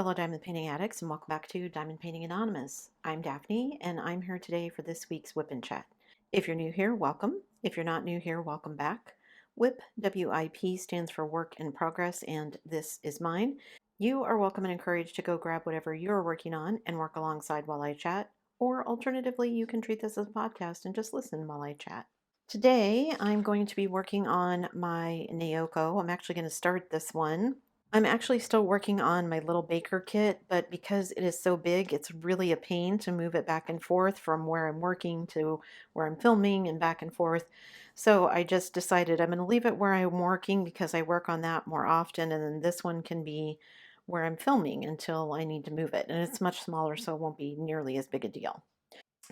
fellow diamond painting addicts, and welcome back to Diamond Painting Anonymous. I'm Daphne, and I'm here today for this week's WIP and Chat. If you're new here, welcome. If you're not new here, welcome back. WIP, W-I-P, stands for Work in Progress, and this is mine. You are welcome and encouraged to go grab whatever you're working on and work alongside while I chat, or alternatively, you can treat this as a podcast and just listen while I chat. Today, I'm going to be working on my Naoko. I'm actually going to start this one. I'm actually still working on my little baker kit, but because it is so big, it's really a pain to move it back and forth from where I'm working to where I'm filming and back and forth. So I just decided I'm going to leave it where I'm working because I work on that more often, and then this one can be where I'm filming until I need to move it. And it's much smaller, so it won't be nearly as big a deal.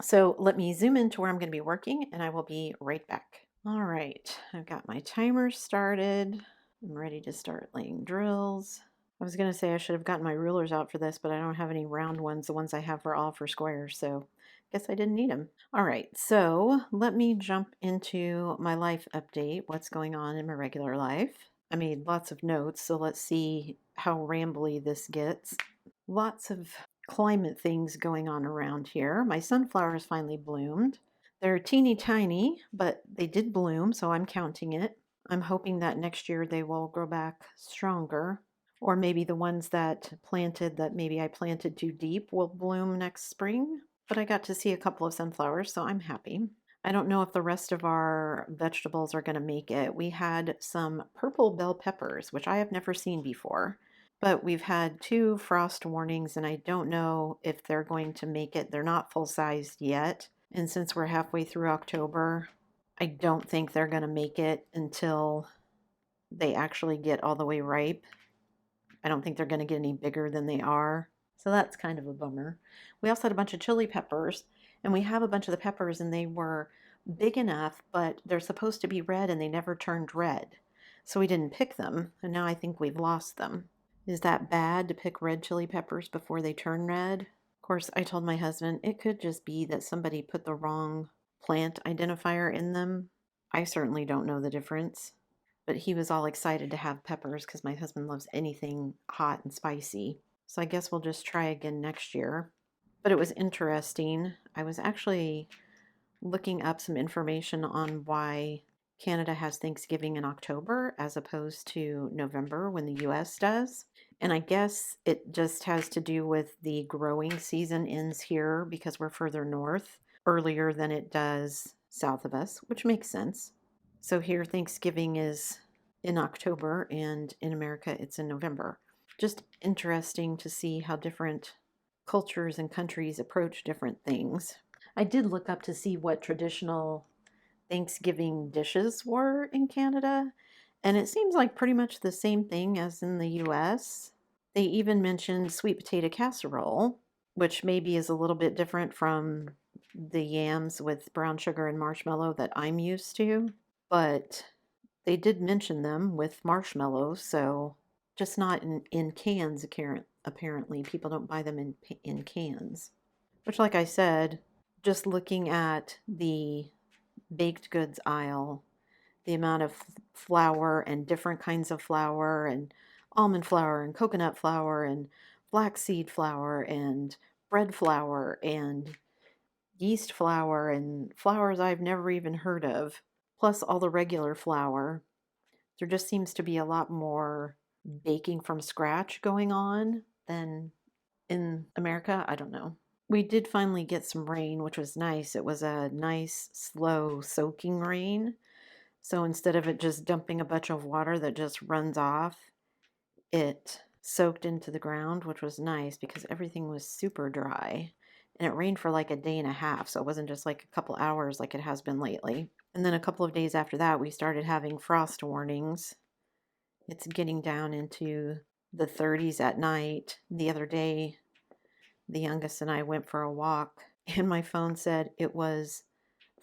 So let me zoom into where I'm going to be working, and I will be right back. All right, I've got my timer started. I'm ready to start laying drills. I was going to say I should have gotten my rulers out for this, but I don't have any round ones. The ones I have are all for squares, so I guess I didn't need them. All right, so let me jump into my life update, what's going on in my regular life. I made lots of notes, so let's see how rambly this gets. Lots of climate things going on around here. My sunflowers finally bloomed. They're teeny tiny, but they did bloom, so I'm counting it. I'm hoping that next year they will grow back stronger. Or maybe the ones that maybe I planted too deep will bloom next spring. But I got to see a couple of sunflowers, so I'm happy. I don't know if the rest of our vegetables are going to make it. We had some purple bell peppers, which I have never seen before. But we've had 2 frost warnings, and I don't know if they're going to make it. They're not full-sized yet. And since we're halfway through October, I don't think they're going to make it until they actually get all the way ripe. I don't think they're going to get any bigger than they are. So that's kind of a bummer. We also had a bunch of chili peppers, and we have a bunch of the peppers, and they were big enough, but they're supposed to be red, and they never turned red. So we didn't pick them, and now I think we've lost them. Is that bad to pick red chili peppers before they turn red? Of course, I told my husband it could just be that somebody put the wrong plant identifier in them. I certainly don't know the difference. But he was all excited to have peppers because my husband loves anything hot and spicy. So I guess we'll just try again next year. But it was interesting. I was actually looking up some information on why Canada has Thanksgiving in October as opposed to November when the US does. And I guess it just has to do with the growing season ends here because we're further north earlier than it does south of us, which makes sense. So here Thanksgiving is in October and in America it's in November. Just interesting to see how different cultures and countries approach different things. I did look up to see what traditional Thanksgiving dishes were in Canada, and it seems like pretty much the same thing as in the US. They even mentioned sweet potato casserole, which maybe is a little bit different from the yams with brown sugar and marshmallow that I'm used to, but they did mention them with marshmallows, so just not in cans apparently. People don't buy them in cans. Which, like I said, just looking at the baked goods aisle, the amount of flour and different kinds of flour and almond flour and coconut flour and flaxseed flour and bread flour and yeast flour and flours I've never even heard of, plus all the regular flour. There just seems to be a lot more baking from scratch going on than in America. I don't know. We did finally get some rain, which was nice. It was a nice, slow, soaking rain. So instead of it just dumping a bunch of water that just runs off, it soaked into the ground, which was nice because everything was super dry. And it rained for like a day and a half, so it wasn't just like a couple hours like it has been lately. And then a couple of days after that, we started having frost warnings. It's getting down into the 30s at night. The other day, the youngest and I went for a walk, and my phone said it was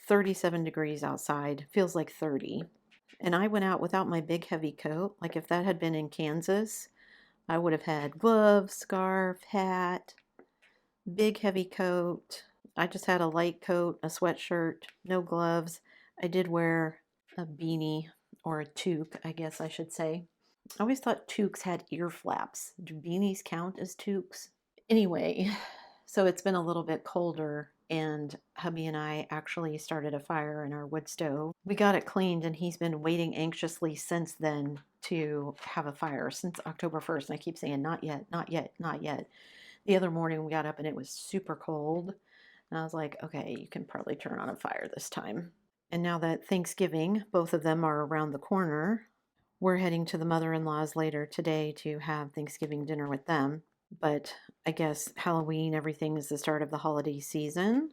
37 degrees outside. Feels like 30. And I went out without my big heavy coat. Like if that had been in Kansas, I would have had gloves, scarf, hat, big heavy coat. I just had a light coat, a sweatshirt, no gloves. I did wear a beanie or a toque, I guess I should say. I always thought toques had ear flaps. Do beanies count as toques? Anyway, so it's been a little bit colder, and hubby and I actually started a fire in our wood stove. We got it cleaned, and he's been waiting anxiously since then to have a fire since October 1st. And I keep saying, not yet, not yet, not yet. The other morning we got up and it was super cold. And I was like, okay, you can probably turn on a fire this time. And now that Thanksgiving, both of them are around the corner, we're heading to the mother in law's later today to have Thanksgiving dinner with them. But I guess Halloween, everything is the start of the holiday season.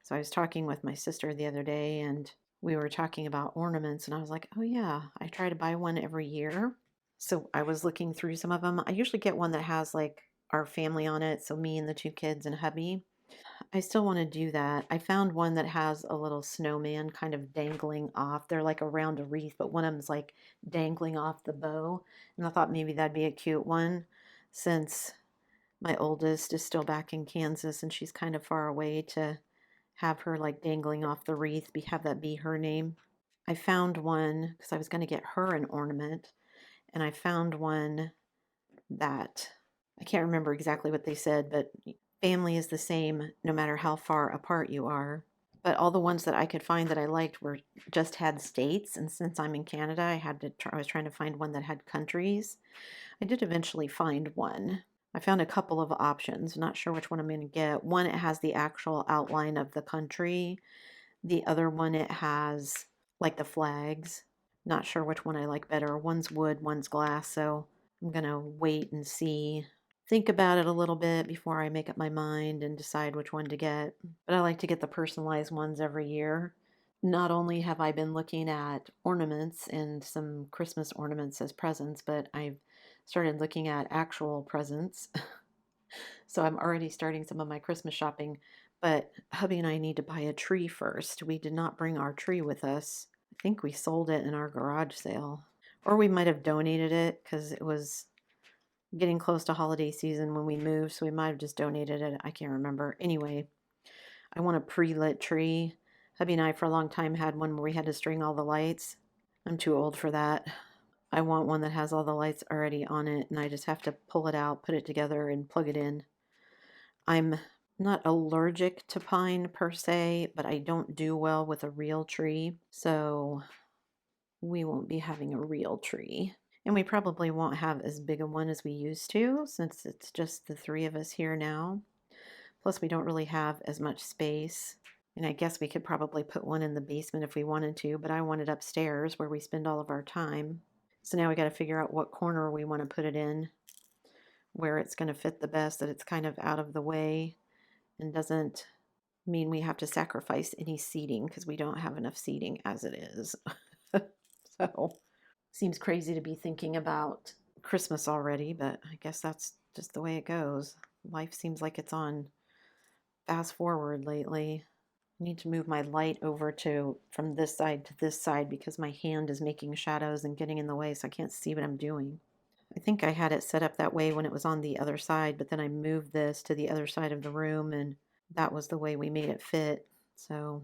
So I was talking with my sister the other day and we were talking about ornaments, and I was like, oh yeah, I try to buy one every year. So I was looking through some of them. I usually get one that has like our family on it, so me and the two kids and hubby. I still want to do that. I found one that has a little snowman kind of dangling off. They're like around a wreath, but one of them's like dangling off the bow. And I thought maybe that'd be a cute one since my oldest is still back in Kansas and she's kind of far away to have her like dangling off the wreath, have that be her name. I found one because I was going to get her an ornament, and I found one that I can't remember exactly what they said, but family is the same no matter how far apart you are. But all the ones that I could find that I liked were just had states, and since I'm in Canada, I was trying to find one that had countries. I did eventually find one. I found a couple of options. Not sure which one I'm going to get. One, it has the actual outline of the country. The other one, it has like the flags. Not sure which one I like better. One's wood, one's glass, so I'm going to wait and see. Think about it a little bit before I make up my mind and decide which one to get. But I like to get the personalized ones every year. Not only have I been looking at ornaments and some Christmas ornaments as presents, but I've started looking at actual presents. So I'm already starting some of my Christmas shopping. But hubby and I need to buy a tree first. We did not bring our tree with us. I think we sold it in our garage sale. Or we might have donated it because it was getting close to holiday season when we moved. So we might have just donated it. I can't remember. Anyway, I want a pre-lit tree. Hubby and I for a long time had one where we had to string all the lights. I'm too old for that. I want one that has all the lights already on it and I just have to pull it out, put it together, and plug it in. I'm not allergic to pine per se, but I don't do well with a real tree, so we won't be having a real tree. And we probably won't have as big a one as we used to since it's just the three of us here now. Plus, we don't really have as much space. And I guess we could probably put one in the basement if we wanted to, but I want it upstairs where we spend all of our time. So now we got to figure out what corner we want to put it in, where it's going to fit the best, that it's kind of out of the way and doesn't mean we have to sacrifice any seating because we don't have enough seating as it is. So, seems crazy to be thinking about Christmas already, but I guess that's just the way it goes. Life seems like it's on fast forward lately. I need to move my light over to from this side to this side because my hand is making shadows and getting in the way, so I can't see what I'm doing. I think I had it set up that way when it was on the other side, but then I moved this to the other side of the room and that was the way we made it fit. So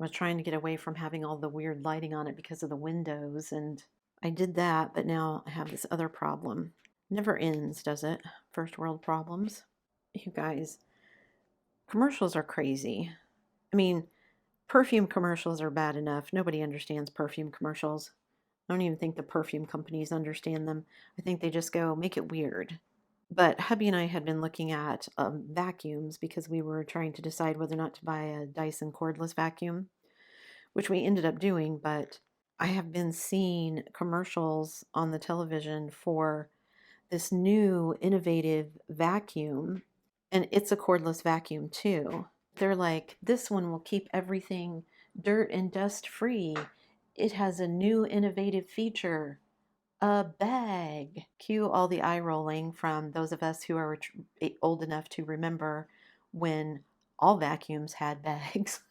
I was trying to get away from having all the weird lighting on it because of the windows, and I did that, but now I have this other problem. Never ends, does it? First world problems. You guys, commercials are crazy. I mean, perfume commercials are bad enough. Nobody understands perfume commercials. I don't even think the perfume companies understand them. I think they just go, make it weird. But hubby and I had been looking at vacuums because we were trying to decide whether or not to buy a Dyson cordless vacuum, which we ended up doing. But I have been seeing commercials on the television for this new innovative vacuum, and it's a cordless vacuum too. They're like, this one will keep everything dirt and dust free. It has a new innovative feature, a bag. Cue all the eye rolling from those of us who are old enough to remember when all vacuums had bags.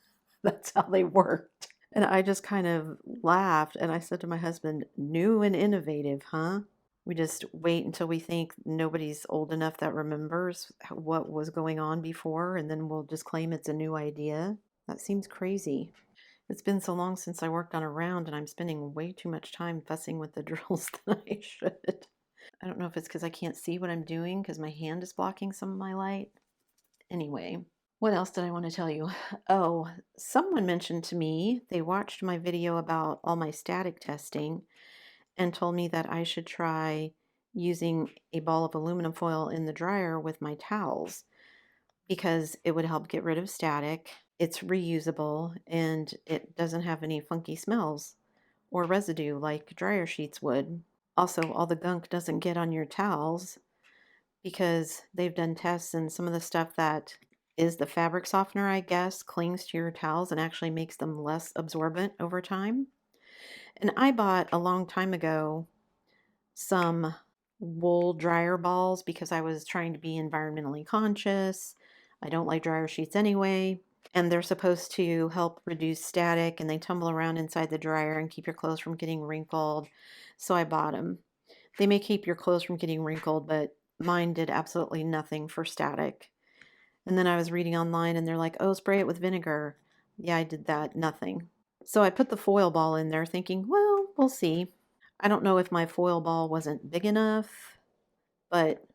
That's how they worked. And I just kind of laughed and I said to my husband, new and innovative, huh? We just wait until we think nobody's old enough that remembers what was going on before, and then we'll just claim it's a new idea. That seems crazy. It's been so long since I worked on a round, and I'm spending way too much time fussing with the drills than I should. I don't know if it's because I can't see what I'm doing because my hand is blocking some of my light. Anyway, what else did I want to tell you? Oh, someone mentioned to me they watched my video about all my static testing and told me that I should try using a ball of aluminum foil in the dryer with my towels because it would help get rid of static. It's reusable and it doesn't have any funky smells or residue like dryer sheets would. Also, all the gunk doesn't get on your towels because they've done tests and some of the stuff that is the fabric softener, I guess, clings to your towels and actually makes them less absorbent over time. And I bought a long time ago some wool dryer balls because I was trying to be environmentally conscious. I don't like dryer sheets anyway, and they're supposed to help reduce static and they tumble around inside the dryer and keep your clothes from getting wrinkled. So I bought them. They may keep your clothes from getting wrinkled, but mine did absolutely nothing for static. And then I was reading online and they're like, oh, spray it with vinegar. Yeah, I did that. Nothing. So I put the foil ball in there thinking, well, we'll see. I don't know if my foil ball wasn't big enough, but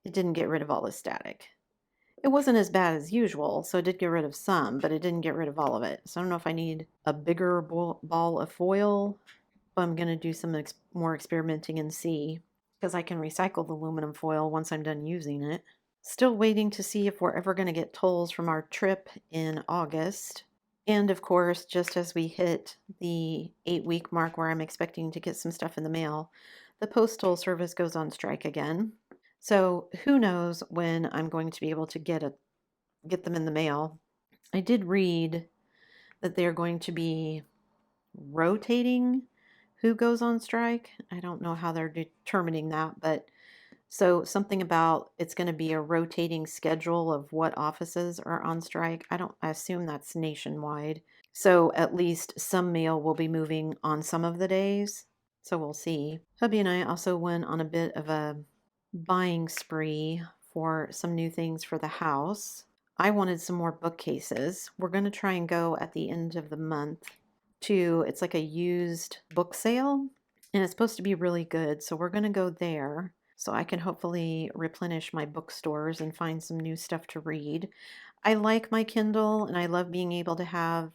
it didn't get rid of all the static. It wasn't as bad as usual, so it did get rid of some, but it didn't get rid of all of it. So I don't know if I need a bigger ball of foil, but I'm going to do some more experimenting and see, because I can recycle the aluminum foil once I'm done using it. Still waiting to see if we're ever going to get tolls from our trip in August. And of course, just as we hit the 8-week mark where I'm expecting to get some stuff in the mail, the postal service goes on strike again. So who knows when I'm going to be able to get them in the mail. I did read that they're going to be rotating who goes on strike. I don't know how they're determining that, but so something about it's going to be a rotating schedule of what offices are on strike. I assume that's nationwide. So at least some mail will be moving on some of the days. So we'll see. Hubby and I also went on a bit of a buying spree for some new things for the house. I wanted some more bookcases. We're going to try and go at the end of the month to, it's like a used book sale, and it's supposed to be really good. So we're going to go there so I can hopefully replenish my bookstores and find some new stuff to read. I like my Kindle and I love being able to have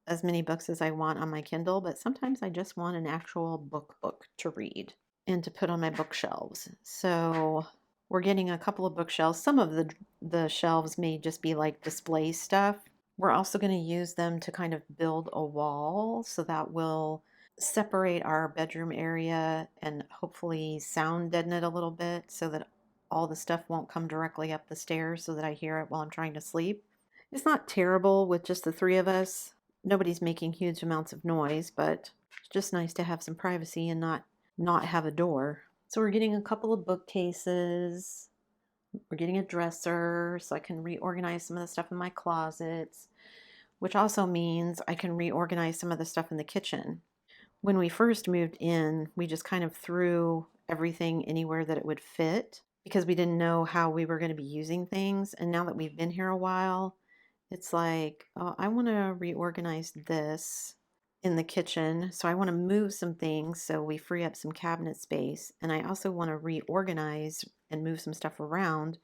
as many books as I want on my Kindle, but sometimes I just want an actual book to read and to put on my bookshelves. So we're getting a couple of bookshelves. Some of the shelves may just be like display stuff. We're also going to use them to kind of build a wall so that will separate our bedroom area and hopefully sound deaden it a little bit so that all the stuff won't come directly up the stairs so that I hear it while I'm trying to sleep. It's not terrible with just the three of us. Nobody's making huge amounts of noise, but it's just nice to have some privacy and not have a door. So we're getting a couple of bookcases. We're getting a dresser so I can reorganize some of the stuff in my closets, which also means I can reorganize some of the stuff in the kitchen. When we first moved in, we just kind of threw everything anywhere that it would fit because we didn't know how we were going to be using things. And now that we've been here a while, it's like, oh, I want to reorganize this in the kitchen. So I want to move some things so we free up some cabinet space. And I also want to reorganize and move some stuff around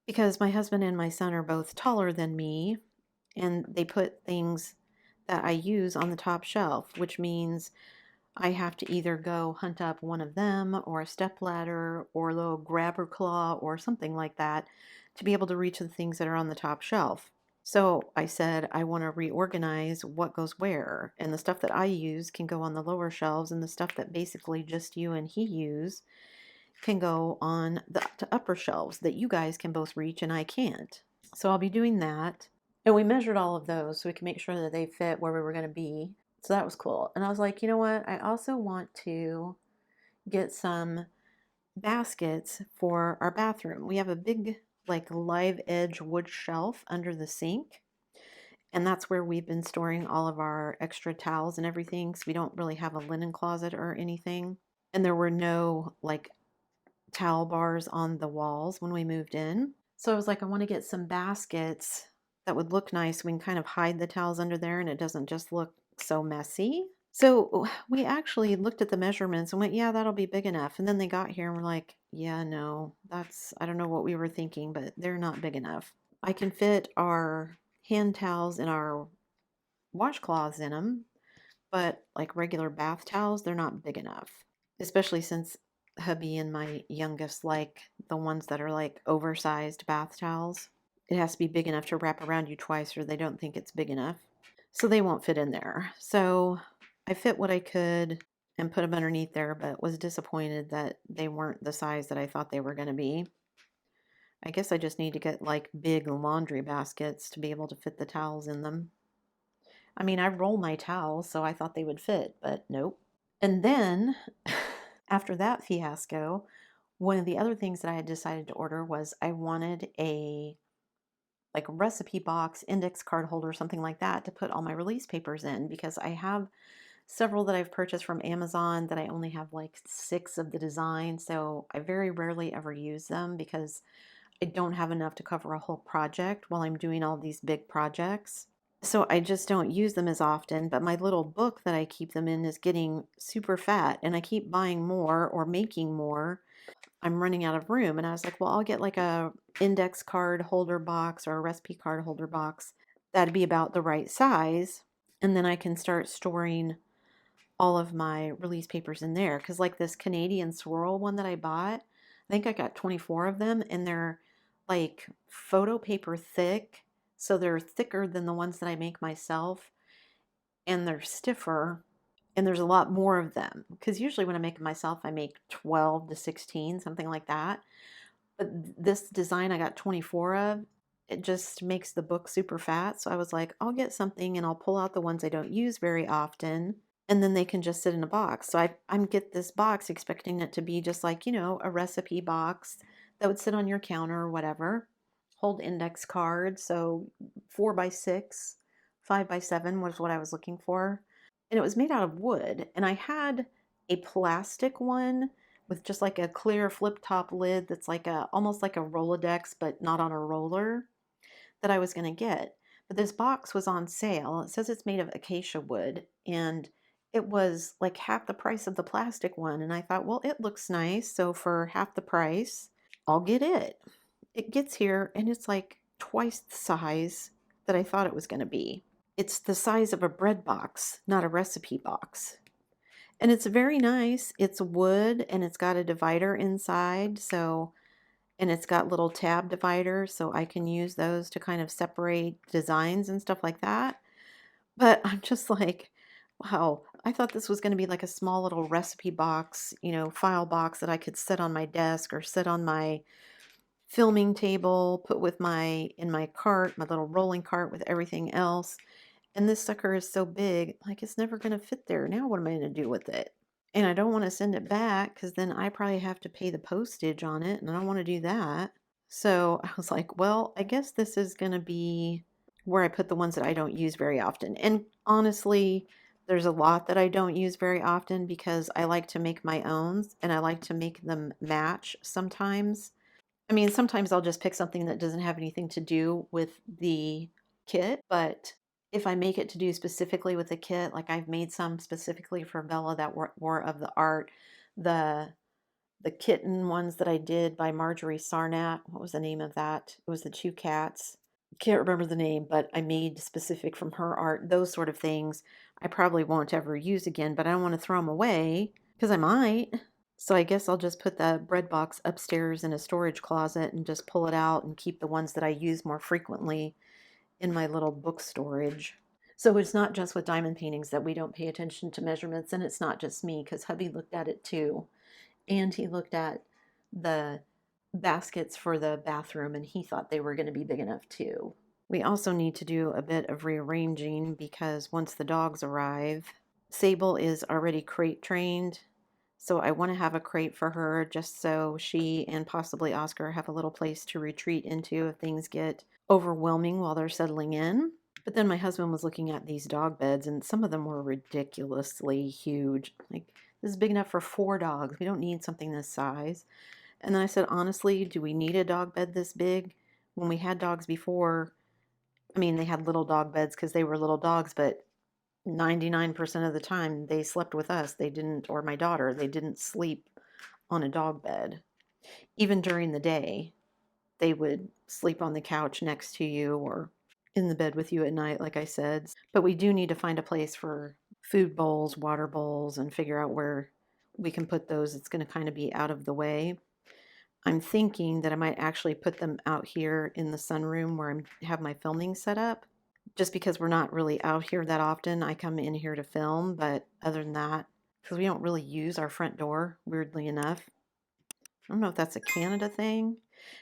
because my husband and my son are both taller than me and they put things that I use on the top shelf, which means I have to either go hunt up one of them or a step ladder or a little grabber claw or something like that to be able to reach the things that are on the top shelf. So I said I want to reorganize what goes where, and the stuff that I use can go on the lower shelves, and the stuff that basically just you and he use can go on the upper shelves that you guys can both reach and I can't. So I'll be doing that. And we measured all of those so we can make sure that they fit where we were going to be. So that was cool. And I was like, you know what? I also want to get some baskets for our bathroom. We have a big, like, live edge wood shelf under the sink. And that's where we've been storing all of our extra towels and everything. Because we don't really have a linen closet or anything. And there were no, like, towel bars on the walls when we moved in. So I was like, I want to get some baskets that would look nice. We can kind of hide the towels under there and it doesn't just look so messy. So we actually looked at the measurements and went, yeah, that'll be big enough. And then they got here and we're like, yeah, no, I don't know what we were thinking, but they're not big enough. I can fit our hand towels and our washcloths in them, but like regular bath towels, they're not big enough, especially since hubby and my youngest like the ones that are like oversized bath towels. It has to be big enough to wrap around you twice or they don't think it's big enough. So they won't fit in there. So I fit what I could and put them underneath there, but was disappointed that they weren't the size that I thought they were going to be. I guess I just need to get like big laundry baskets to be able to fit the towels in them. I mean, I roll my towels, so I thought they would fit, but nope. And then after that fiasco, one of the other things that I had decided to order was I wanted a like recipe box, index card holder, something like that to put all my release papers in because I have several that I've purchased from Amazon that I only have like 6 of the design. So I very rarely ever use them because I don't have enough to cover a whole project while I'm doing all these big projects. So I just don't use them as often, but my little book that I keep them in is getting super fat and I keep buying more or making more. I'm running out of room and I was like, well, I'll get like a index card holder box or a recipe card holder box. That'd be about the right size. And then I can start storing all of my release papers in there. Because like this Canadian swirl one that I bought, I think I got 24 of them and they're like photo paper thick. So they're thicker than the ones that I make myself and they're stiffer and there's a lot more of them. Because usually when I make it myself, I make 12 to 16, something like that. But this design I got 24 of. It just makes the book super fat. So I was like, I'll get something and I'll pull out the ones I don't use very often. And then they can just sit in a box. So I'm get this box expecting it to be just like, a recipe box that would sit on your counter or whatever. Hold index cards. So 4x6, 5x7 was what I was looking for. And it was made out of wood. And I had a plastic one with just like a clear flip top lid that's like almost like a Rolodex, but not on a roller that I was going to get. But this box was on sale. It says it's made of acacia wood and it was like half the price of the plastic one. And I thought, well, it looks nice. So for half the price, I'll get it. It gets here and it's like twice the size that I thought it was going to be. It's the size of a bread box, not a recipe box. And it's very nice. It's wood and it's got a divider inside. And it's got little tab dividers, so I can use those to kind of separate designs and stuff like that. But I'm just like, wow, I thought this was going to be like a small little recipe box, file box that I could sit on my desk or sit on my filming table, put with in my cart, my little rolling cart with everything else. And this sucker is so big, like it's never going to fit there. Now what am I going to do with it? And I don't want to send it back because then I probably have to pay the postage on it, and I don't want to do that. So I was like, well, I guess this is going to be where I put the ones that I don't use very often. And honestly, there's a lot that I don't use very often because I like to make my own and I like to make them match sometimes. I mean, sometimes I'll just pick something that doesn't have anything to do with the kit, but if I make it to do specifically with the kit, like I've made some specifically for Bella that were of the art, the the kitten ones that I did by Marjorie Sarnat. What was the name of that? It was the two cats. Can't remember the name, but I made specific from her art. Those sort of things I probably won't ever use again, but I don't want to throw them away because I might. So I guess I'll just put the bread box upstairs in a storage closet and just pull it out and keep the ones that I use more frequently in my little book storage. So it's not just with diamond paintings that we don't pay attention to measurements, and it's not just me because hubby looked at it too. And he looked at the baskets for the bathroom and he thought they were going to be big enough too. We also need to do a bit of rearranging because once the dogs arrive, Sable is already crate trained. So I want to have a crate for her just so she and possibly Oscar have a little place to retreat into if things get overwhelming while they're settling in. But then my husband was looking at these dog beds and some of them were ridiculously huge. Like, this is big enough for 4 dogs. We don't need something this size. And then I said, honestly, do we need a dog bed this big? When we had dogs before, I mean, they had little dog beds because they were little dogs, but 99% of the time they slept with us. They didn't, or my daughter, they didn't sleep on a dog bed. Even during the day, they would sleep on the couch next to you or in the bed with you at night, like I said. But we do need to find a place for food bowls, water bowls, and figure out where we can put those. It's going to kind of be out of the way. I'm thinking that I might actually put them out here in the sunroom where I have my filming set up. Just because we're not really out here that often, I come in here to film, but other than that, because we don't really use our front door, weirdly enough. I don't know if that's a Canada thing.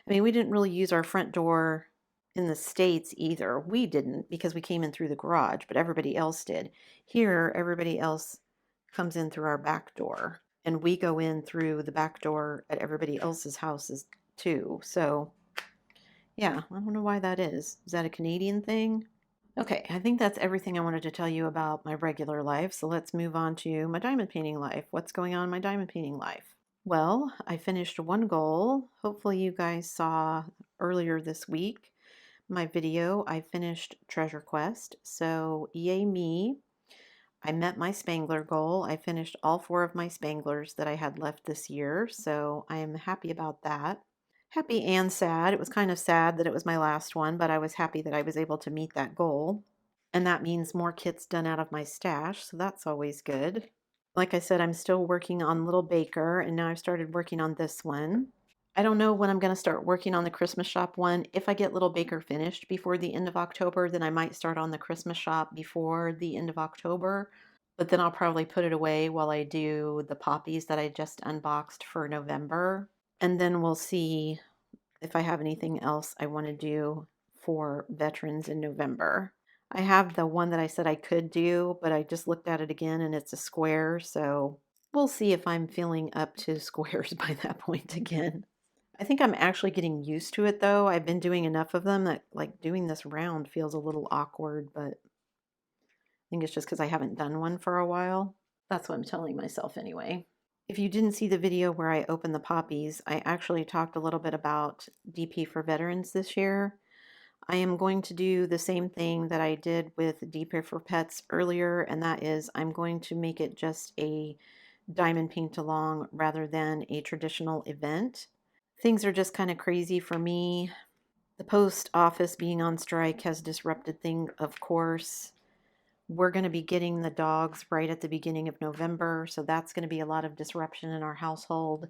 I mean, we didn't really use our front door in the States either. We didn't because we came in through the garage, but everybody else did. Here, everybody else comes in through our back door, and we go in through the back door at everybody else's houses too. So, yeah, I don't know why that is. Is that a Canadian thing? Okay, I think that's everything I wanted to tell you about my regular life. So let's move on to my diamond painting life. What's going on in my diamond painting life? Well, I finished one goal. Hopefully you guys saw earlier this week my video. I finished Treasure Quest. So yay me. I met my Spangler goal. I finished all 4 of my Spanglers that I had left this year. So I am happy about that. Happy and sad. It was kind of sad that it was my last one, but I was happy that I was able to meet that goal. And that means more kits done out of my stash, so that's always good. Like I said, I'm still working on Little Baker, and now I've started working on this one. I don't know when I'm going to start working on the Christmas shop one. If I get Little Baker finished before the end of October, then I might start on the Christmas shop before the end of October. But then I'll probably put it away while I do the poppies that I just unboxed for November. And then we'll see if I have anything else I want to do for veterans in November. I have the one that I said I could do, but I just looked at it again and it's a square, so we'll see if I'm feeling up to squares by that point again. I think I'm actually getting used to it though. I've been doing enough of them that like doing this round feels a little awkward, but I think it's just because I haven't done one for a while. That's what I'm telling myself anyway. If you didn't see the video where I opened the poppies, I actually talked a little bit about DP for Veterans this year. I am going to do the same thing that I did with DP for Pets earlier, and that is I'm going to make it just a diamond paint along rather than a traditional event. Things are just kind of crazy for me. The post office being on strike has disrupted things, of course. We're going to be getting the dogs right at the beginning of November, so that's going to be a lot of disruption in our household.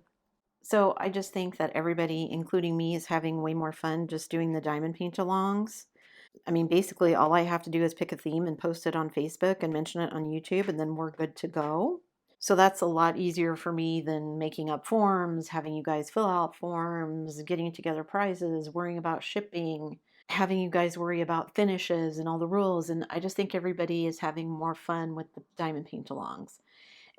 So I just think that everybody, including me, is having way more fun just doing the diamond paint alongs. I mean, basically all I have to do is pick a theme and post it on Facebook and mention it on YouTube, and then we're good to go. So that's a lot easier for me than making up forms, having you guys fill out forms, getting together prizes, worrying about shipping, having you guys worry about finishes and all the rules. And I just think everybody is having more fun with the diamond paint alongs.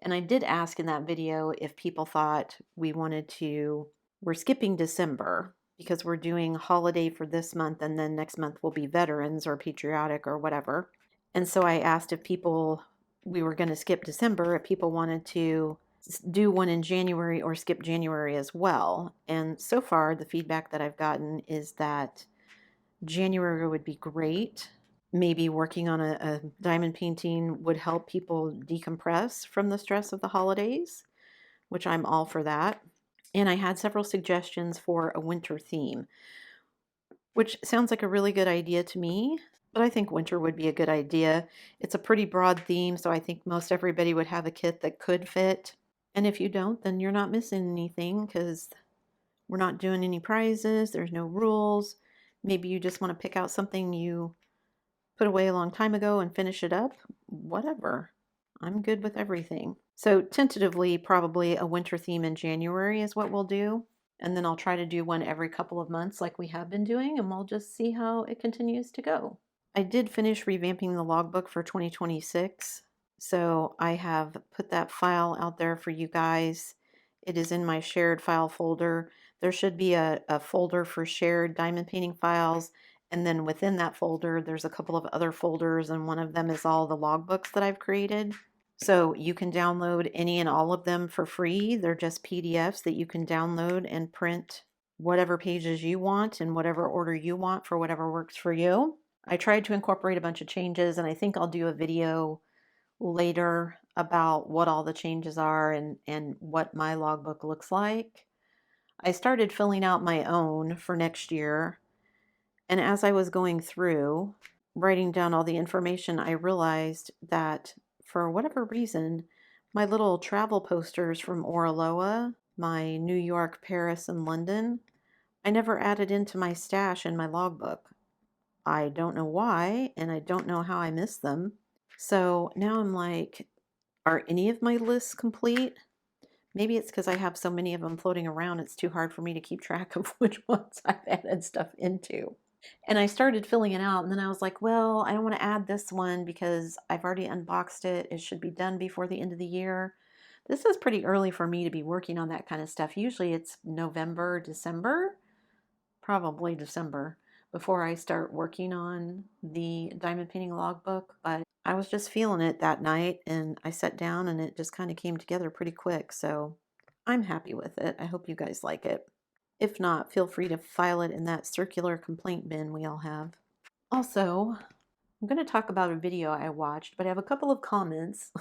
And I did ask in that video if people thought we're skipping December because we're doing holiday for this month and then next month will be veterans or patriotic or whatever. And so I asked if we were going to skip December, if people wanted to do one in January or skip January as well. And so far, the feedback that I've gotten is that January would be great. Maybe working on a diamond painting would help people decompress from the stress of the holidays, which I'm all for that. And I had several suggestions for a winter theme, which sounds like a really good idea to me, but I think winter would be a good idea. It's a pretty broad theme, so I think most everybody would have a kit that could fit. And if you don't, then you're not missing anything because we're not doing any prizes, there's no rules. Maybe you just want to pick out something you put away a long time ago and finish it up. Whatever. I'm good with everything. So tentatively, probably a winter theme in January is what we'll do. And then I'll try to do one every couple of months like we have been doing, and we'll just see how it continues to go. I did finish revamping the logbook for 2026. So I have put that file out there for you guys. It is in my shared file folder. There should be a folder for shared diamond painting files. And then within that folder, there's a couple of other folders, and one of them is all the logbooks that I've created. So you can download any and all of them for free. They're just PDFs that you can download and print whatever pages you want in whatever order you want for whatever works for you. I tried to incorporate a bunch of changes, and I think I'll do a video later about what all the changes are and what my logbook looks like. I started filling out my own for next year, and as I was going through writing down all the information, I realized that for whatever reason, my little travel posters from Oraloa, my New York, Paris, and London, I never added into my stash in my logbook. I don't know why, and I don't know how I missed them. So now I'm like, are any of my lists complete? Maybe it's because I have so many of them floating around, it's too hard for me to keep track of which ones I've added stuff into. And I started filling it out, and then I was like, well, I don't want to add this one because I've already unboxed it. It should be done before the end of the year. This is pretty early for me to be working on that kind of stuff. Usually it's November, December, probably December, before I start working on the diamond painting logbook. But I was just feeling it that night, and I sat down and it just kind of came together pretty quick. So I'm happy with it. I hope you guys like it. If not, feel free to file it in that circular complaint bin we all have. Also, I'm going to talk about a video I watched, but I have a couple of comments.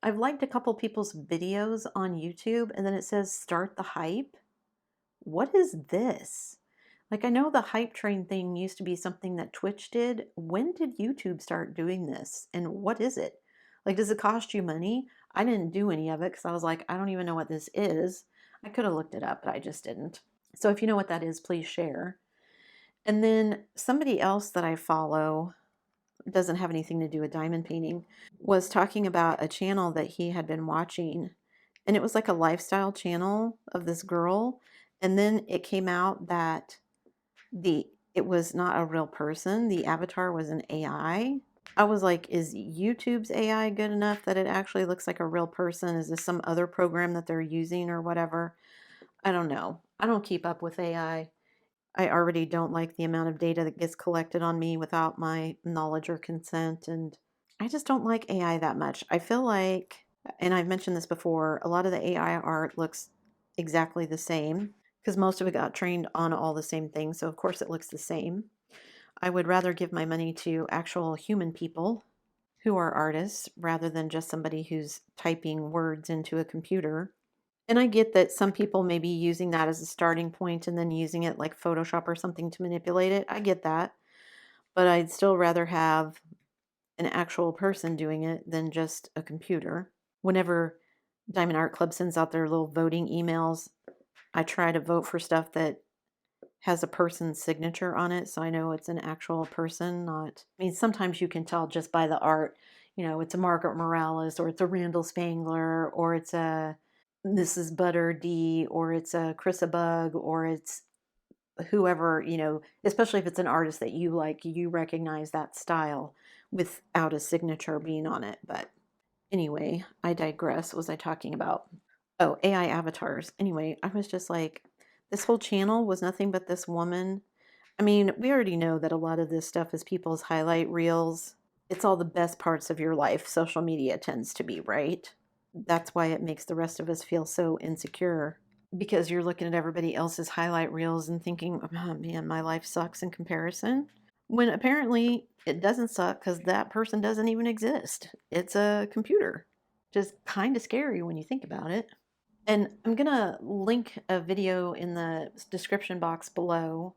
I've liked a couple people's videos on YouTube, and then it says start the hype. What is this? Like, I know the hype train thing used to be something that Twitch did. When did YouTube start doing this? And what is it? Like, does it cost you money? I didn't do any of it because I was like, I don't even know what this is. I could have looked it up, but I just didn't. So if you know what that is, please share. And then somebody else that I follow, doesn't have anything to do with diamond painting, was talking about a channel that he had been watching. And it was like a lifestyle channel of this girl. And then it came out that it was not a real person. The avatar was an AI. I was like, is YouTube's AI good enough that it actually looks like a real person? Is this some other program that they're using or whatever? I don't know. I don't keep up with AI. I already don't like the amount of data that gets collected on me without my knowledge or consent. And I just don't like AI that much. I feel like, and I've mentioned this before, a lot of the AI art looks exactly the same because most of it got trained on all the same things. So, of course, it looks the same. I would rather give my money to actual human people who are artists rather than just somebody who's typing words into a computer. And I get that some people may be using that as a starting point and then using it like Photoshop or something to manipulate it. I get that. But I'd still rather have an actual person doing it than just a computer. Whenever Diamond Art Club sends out their little voting emails, I try to vote for stuff that has a person's signature on it so I know it's an actual person, not. I mean, sometimes you can tell just by the art, it's a Margaret Morales or it's a Randall Spangler or it's a Mrs. Butter D or it's a Chrisa Bug or it's whoever, especially if it's an artist that you like, you recognize that style without a signature being on it. But anyway, I digress. What was I talking about? Oh, AI avatars. Anyway, I was just like, this whole channel was nothing but this woman. I mean, we already know that a lot of this stuff is people's highlight reels. It's all the best parts of your life. Social media tends to be, right? That's why it makes the rest of us feel so insecure because you're looking at everybody else's highlight reels and thinking, oh man, my life sucks in comparison. When apparently it doesn't suck because that person doesn't even exist. It's a computer. Just kind of scary when you think about it. And I'm going to link a video in the description box below.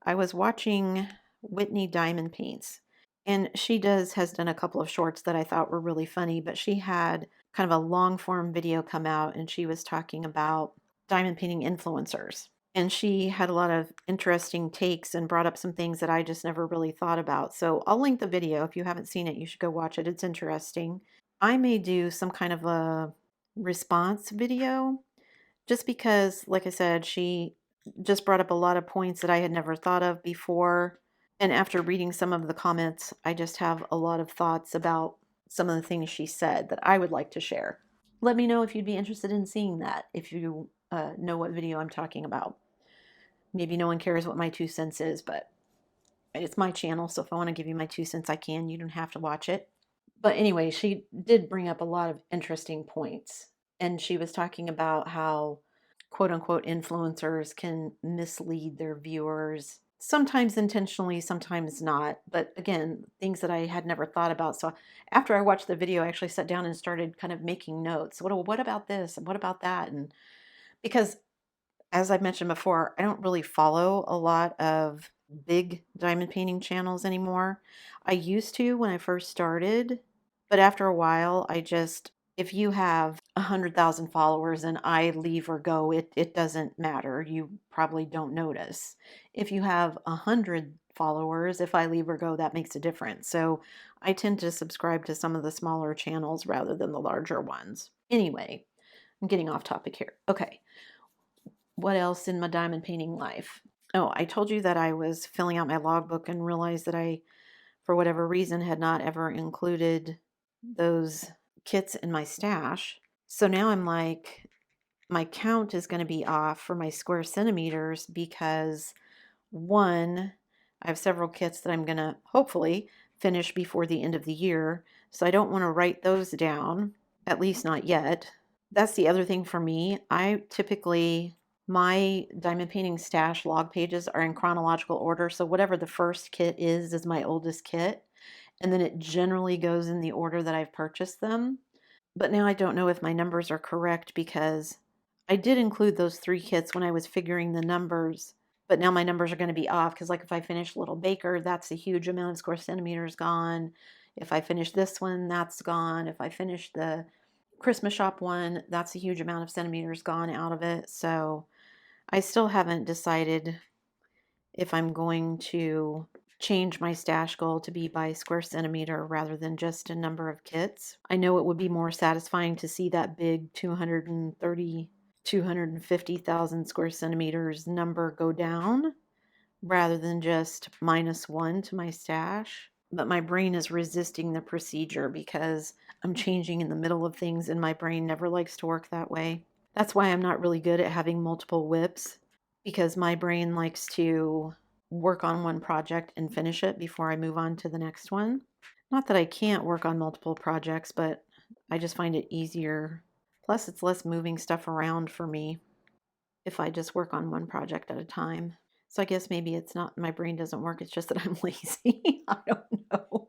I was watching Whitney Diamond Paints, and has done a couple of shorts that I thought were really funny, but she had kind of a long form video come out and she was talking about diamond painting influencers. And she had a lot of interesting takes and brought up some things that I just never really thought about. So I'll link the video. If you haven't seen it, you should go watch it. It's interesting. I may do some kind of a response video just because, like I said, she just brought up a lot of points that I had never thought of before. And after reading some of the comments, I just have a lot of thoughts about some of the things she said that I would like to share. Let me know if you'd be interested in seeing that, if you know what video I'm talking about. Maybe no one cares what my 2 cents is, but it's my channel, so if I want to give you my 2 cents, I can. You don't have to watch it. But anyway, she did bring up a lot of interesting points. And she was talking about how quote unquote influencers can mislead their viewers. sometimes intentionally, sometimes not. But again, things that I had never thought about. So after I watched the video, I actually sat down and started kind of making notes. What about this? And what about that? And because as I've mentioned before, I don't really follow a lot of big diamond painting channels anymore. I used to when I first started, but after a while, if you have 100,000 followers and I leave or go, it doesn't matter. You probably don't notice. If you have 100 followers, if I leave or go, that makes a difference. So I tend to subscribe to some of the smaller channels rather than the larger ones. Anyway, I'm getting off topic here. Okay. What else in my diamond painting life? Oh, I told you that I was filling out my logbook and realized that I, for whatever reason, had not ever included those kits in my stash. So now I'm like, my count is going to be off for my square centimeters because one, I have several kits that I'm going to hopefully finish before the end of the year. So I don't want to write those down, at least not yet. That's the other thing for me. My diamond painting stash log pages are in chronological order. So whatever the first kit is my oldest kit. And then it generally goes in the order that I've purchased them. But now I don't know if my numbers are correct because I did include those 3 kits when I was figuring the numbers, but now my numbers are going to be off because like if I finish Little Baker, that's a huge amount of square centimeters gone. If I finish this one, that's gone. If I finish the Christmas shop one, that's a huge amount of centimeters gone out of it. So I still haven't decided if I'm going to change my stash goal to be by square centimeter rather than just a number of kits. I know it would be more satisfying to see that big 250,000 square centimeters number go down rather than just -1 to my stash. But my brain is resisting the procedure because I'm changing in the middle of things and my brain never likes to work that way. That's why I'm not really good at having multiple WIPs because my brain likes to work on one project and finish it before I move on to the next one. Not that I can't work on multiple projects, but I just find it easier. Plus, it's less moving stuff around for me if I just work on one project at a time. So I guess maybe it's not my brain doesn't work, it's just that I'm lazy. I don't know.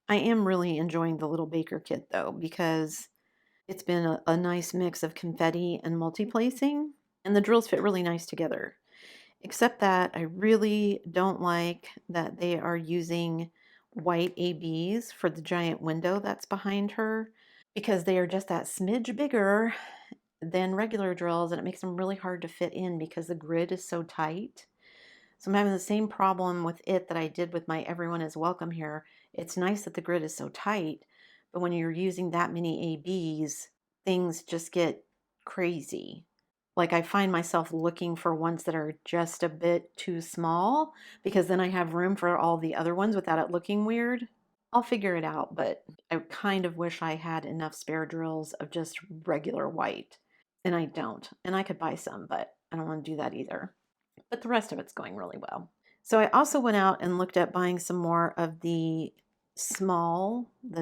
I am really enjoying the Little Baker kit though, because it's been a nice mix of confetti and multi-placing, and the drills fit really nice together. Except that I really don't like that they are using white ABs for the giant window that's behind her because they are just that smidge bigger than regular drills and it makes them really hard to fit in because the grid is so tight. So I'm having the same problem with it that I did with my Everyone is Welcome here. It's nice that the grid is so tight, but when you're using that many ABs, things just get crazy. Like I find myself looking for ones that are just a bit too small because then I have room for all the other ones without it looking weird. I'll figure it out, but I kind of wish I had enough spare drills of just regular white. And I don't. And I could buy some, but I don't want to do that either. But the rest of it's going really well. So I also went out and looked at buying some more of the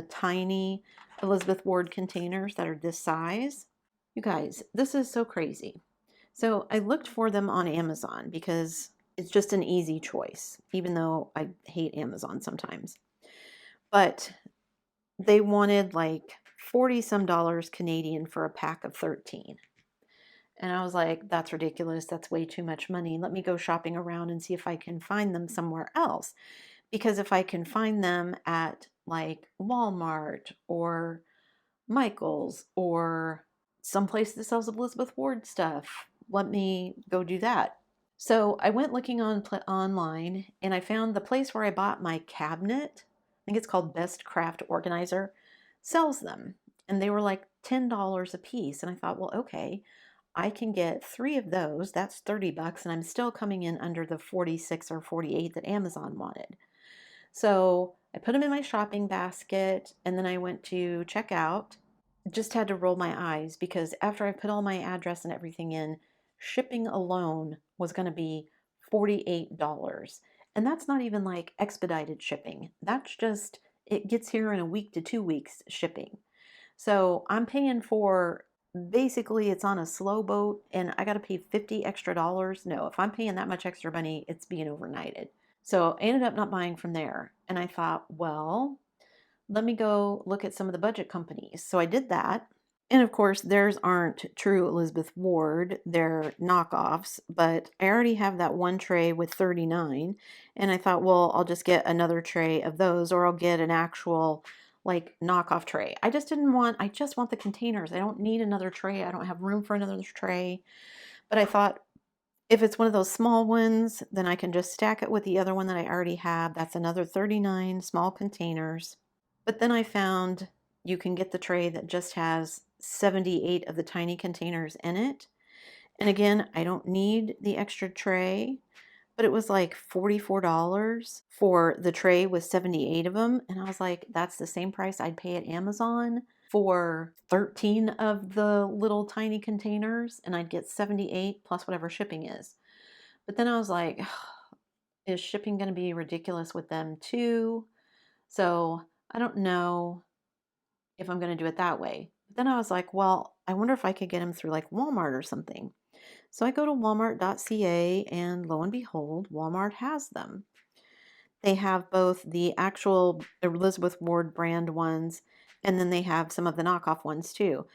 tiny Elizabeth Ward containers that are this size. You guys, this is so crazy. So I looked for them on Amazon because it's just an easy choice, even though I hate Amazon sometimes. But they wanted like 40 some dollars Canadian for a pack of 13. And I was like, that's ridiculous. That's way too much money. Let me go shopping around and see if I can find them somewhere else. Because if I can find them at like Walmart or Michael's or someplace that sells Elizabeth Ward stuff, let me go do that. So I went looking online and I found the place where I bought my cabinet. I think it's called Best Craft Organizer, sells them. And they were like $10 a piece. And I thought, well, okay, I can get 3 of those. That's 30 bucks. And I'm still coming in under the 46 or 48 that Amazon wanted. So I put them in my shopping basket and then I went to check out. Just had to roll my eyes because after I put all my address and everything in, shipping alone was going to be $48. And that's not even like expedited shipping. That's just, it gets here in a week to 2 weeks shipping. So I'm paying for basically it's on a slow boat and I got to pay 50 extra dollars. No, if I'm paying that much extra money, it's being overnighted. So I ended up not buying from there. And I thought, well, let me go look at some of the budget companies. So I did that. And of course, theirs aren't true Elizabeth Ward, they're knockoffs, but I already have that one tray with 39. And I thought, well, I'll just get another tray of those, or I'll get an actual like knockoff tray. I just want the containers. I don't need another tray. I don't have room for another tray. But I thought, if it's one of those small ones, then I can just stack it with the other one that I already have. That's another 39 small containers. But then I found you can get the tray that just has 78 of the tiny containers in it. And again, I don't need the extra tray, but it was like $44 for the tray with 78 of them. And I was like, that's the same price I'd pay at Amazon for 13 of the little tiny containers, and I'd get 78 plus whatever shipping is. But then I was like, is shipping going to be ridiculous with them too? So I don't know if I'm going to do it that way. But then I was like, well, I wonder if I could get them through like Walmart or something. So I go to walmart.ca and lo and behold, Walmart has them. They have both the actual Elizabeth Ward brand ones and then they have some of the knockoff ones too.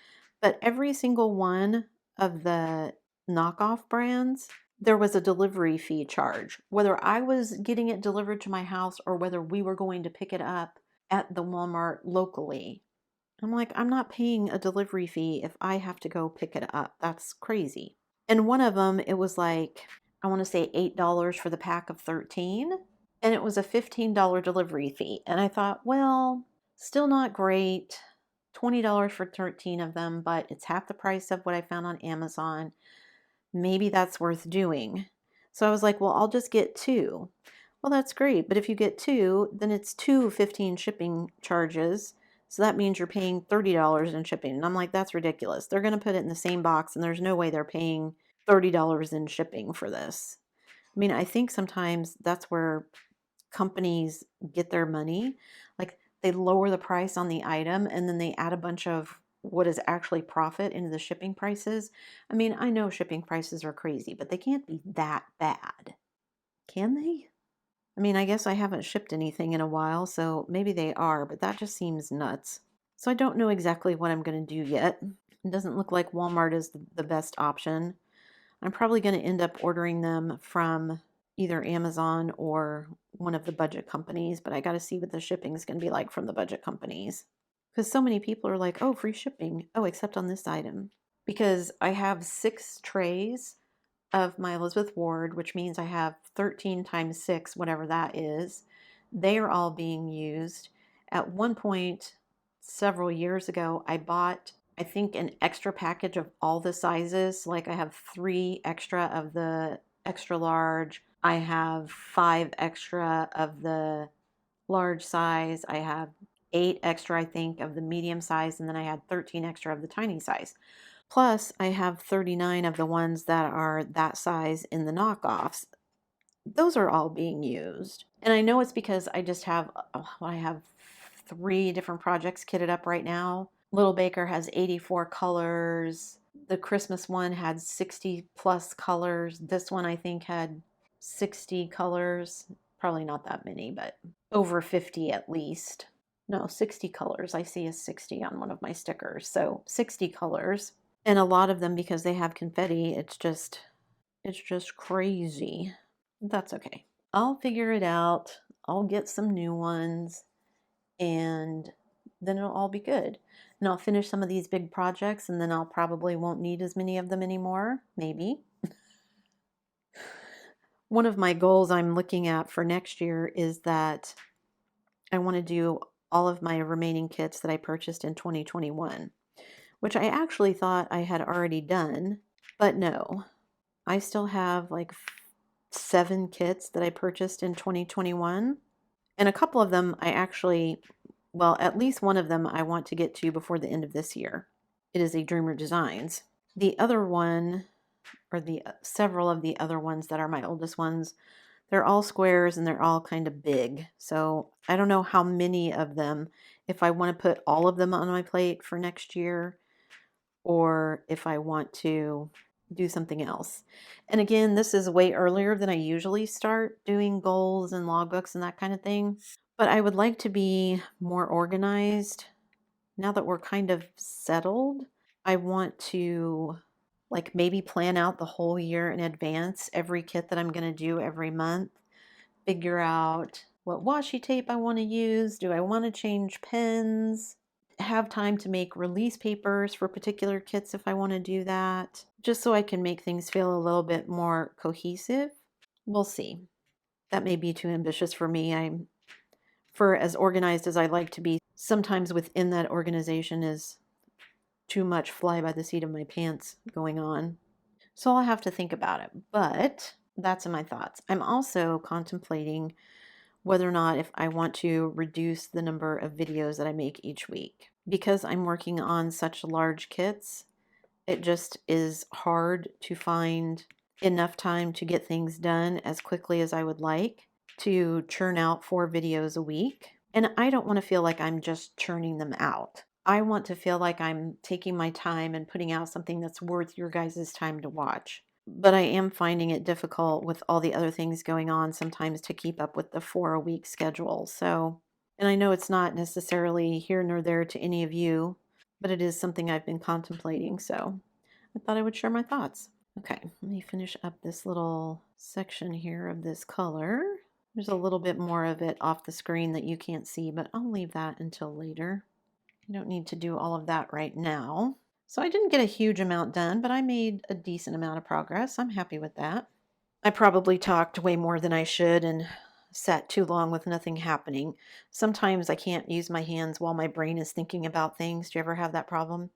But every single one of the knockoff brands, there was a delivery fee charge. Whether I was getting it delivered to my house or whether we were going to pick it up at the Walmart locally. I'm like, I'm not paying a delivery fee if I have to go pick it up. That's crazy. And one of them, it was like, I want to say $8 for the pack of 13. And it was a $15 delivery fee. And I thought, well, still not great. $20 for 13 of them, but it's half the price of what I found on Amazon. Maybe that's worth doing. So I was like, well, I'll just get two. Well, that's great. But if you get two, then it's two 15 shipping charges. So that means you're paying $30 in shipping. And I'm like, that's ridiculous. They're going to put it in the same box, and there's no way they're paying $30 in shipping for this. I mean, I think sometimes that's where companies get their money. Like they lower the price on the item and then they add a bunch of what is actually profit into the shipping prices. I mean, I know shipping prices are crazy, but they can't be that bad. Can they? I mean, I guess I haven't shipped anything in a while, so maybe they are, but that just seems nuts. So I don't know exactly what I'm going to do yet. It doesn't look like Walmart is the best option. I'm probably going to end up ordering them from either Amazon or one of the budget companies, but I got to see what the shipping is going to be like from the budget companies. Because so many people are like, oh, free shipping. Oh, except on this item. Because I have 6 trays of my Elizabeth Ward, which means I have 13 times 6, whatever that is. They are all being used. At one point, several years ago, I bought, I think, an extra package of all the sizes. Like I have 3 extra of the extra large. I have 5 extra of the large size. I have 8 extra, I think, of the medium size. And then I had 13 extra of the tiny size. Plus, I have 39 of the ones that are that size in the knockoffs. Those are all being used. And I know it's because I just have, I have 3 different projects kitted up right now. Little Baker has 84 colors. The Christmas one had 60 plus colors. This one I think had 60 colors. Probably not that many, but over 50 at least. No, 60 colors. I see a 60 on one of my stickers. So 60 colors. And a lot of them, because they have confetti, it's just crazy. That's okay. I'll figure it out. I'll get some new ones and then it'll all be good. And I'll finish some of these big projects and then I'll probably won't need as many of them anymore. Maybe. One of my goals I'm looking at for next year is that I want to do all of my remaining kits that I purchased in 2021, which I actually thought I had already done, but no. I still have like 7 kits that I purchased in 2021. And a couple of them I actually, well, at least one of them I want to get to before the end of this year. It is a Dreamer Designs. The other one, or the several of the other ones that are my oldest ones, they're all squares and they're all kind of big. So I don't know how many of them, if I want to put all of them on my plate for next year, or if I want to do something else. And again, this is way earlier than I usually start doing goals and logbooks and that kind of thing. But I would like to be more organized now that we're kind of settled. I want to like maybe plan out the whole year in advance, every kit that I'm going to do every month, figure out what washi tape I want to use. Do I want to change pens? Have time to make release papers for particular kits if I want to do that, just so I can make things feel a little bit more cohesive. We'll see. That may be too ambitious for me. For as organized as I like to be, sometimes within that organization is too much fly by the seat of my pants going on. So I'll have to think about it, but that's in my thoughts. I'm also contemplating whether or not if I want to reduce the number of videos that I make each week. Because I'm working on such large kits, it just is hard to find enough time to get things done as quickly as I would like to churn out 4 videos a week. And I don't want to feel like I'm just churning them out. I want to feel like I'm taking my time and putting out something that's worth your guys' time to watch. But I am finding it difficult with all the other things going on sometimes to keep up with the 4 a week schedule. So, and I know it's not necessarily here nor there to any of you, but it is something I've been contemplating. So I thought I would share my thoughts. Okay, let me finish up this little section here of this color. There's a little bit more of it off the screen that you can't see, but I'll leave that until later. You don't need to do all of that right now. So I didn't get a huge amount done, but I made a decent amount of progress. I'm happy with that. I probably talked way more than I should and sat too long with nothing happening. Sometimes I can't use my hands while my brain is thinking about things. Do you ever have that problem?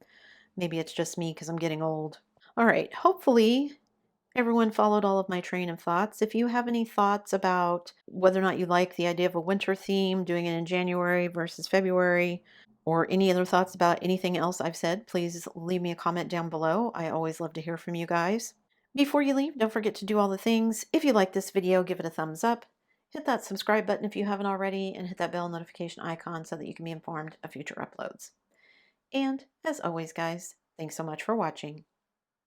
Maybe it's just me because I'm getting old. All right, hopefully everyone followed all of my train of thoughts. If you have any thoughts about whether or not you like the idea of a winter theme, doing it in January versus February, or any other thoughts about anything else I've said, please leave me a comment down below. I always love to hear from you guys. Before you leave, don't forget to do all the things. If you like this video, give it a thumbs up. Hit that subscribe button if you haven't already, and hit that bell notification icon so that you can be informed of future uploads. And as always, guys, thanks so much for watching.